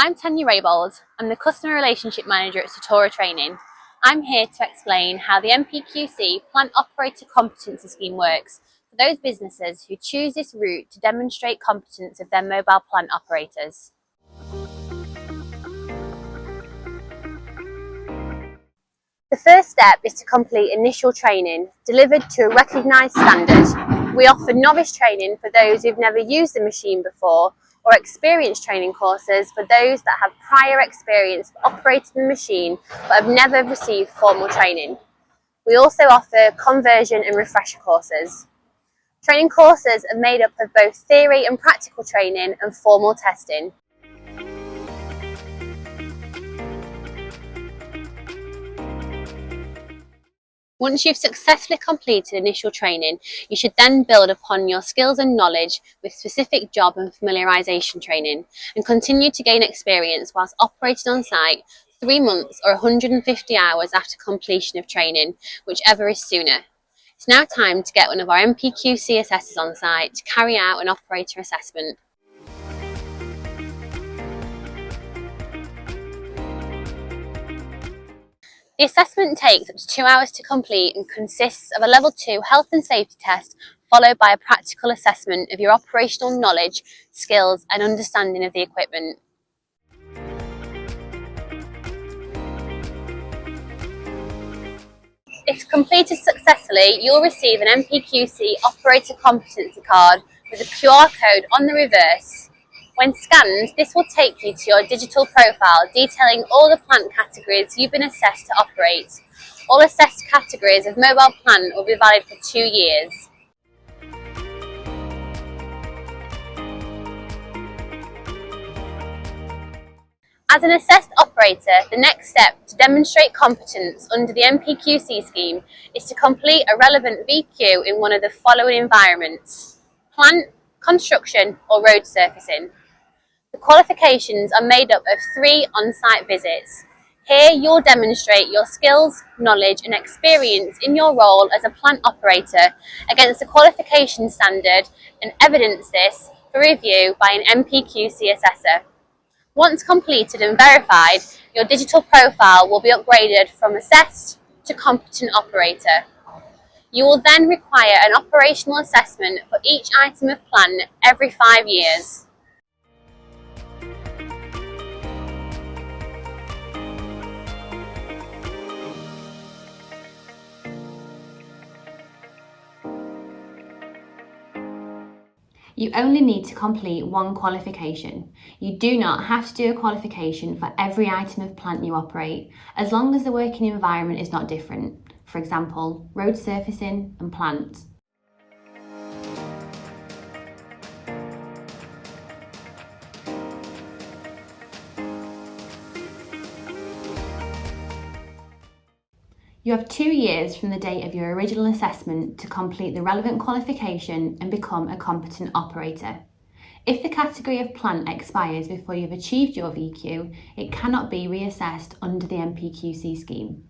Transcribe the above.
I'm Tanya Raybould. I'm the Customer Relationship Manager at Certora Training. I'm here to explain how the MPQC Plant Operator Competency Scheme works for those businesses who choose this route to demonstrate competence of their mobile plant operators. The first step is to complete initial training, delivered to a recognised standard. We offer novice training for those who've never used the machine before, or experience training courses for those that have prior experience of operating the machine but have never received formal training. We also offer conversion and refresher courses. Training courses are made up of both theory and practical training and formal testing. Once you've successfully completed initial training, you should then build upon your skills and knowledge with specific job and familiarisation training and continue to gain experience whilst operating on site 3 months or 150 hours after completion of training, whichever is sooner. It's now time to get one of our MPQC assessors on site to carry out an operator assessment. The assessment takes up to 2 hours to complete and consists of a Level 2 health and safety test followed by a practical assessment of your operational knowledge, skills and understanding of the equipment. If completed successfully, you'll receive an MPQC Operator Competency card with a QR code on the reverse. When scanned, this will take you to your digital profile detailing all the plant categories you've been assessed to operate. All assessed categories of mobile plant will be valid for 2 years. As an assessed operator, the next step to demonstrate competence under the MPQC scheme is to complete a relevant VQ in one of the following environments: plant, construction or road surfacing. The qualifications are made up of 3 on-site visits. Here you'll demonstrate your skills, knowledge and experience in your role as a plant operator against the qualification standard and evidence this for review by an MPQC assessor. Once completed and verified, your digital profile will be upgraded from assessed to competent operator. You will then require an operational assessment for each item of plant every 5 years. You only need to complete 1 qualification. You do not have to do a qualification for every item of plant you operate, as long as the working environment is not different. For example, road surfacing and plant. You have 2 years from the date of your original assessment to complete the relevant qualification and become a competent operator. If the category of plant expires before you've achieved your VQ, it cannot be reassessed under the MPQC scheme.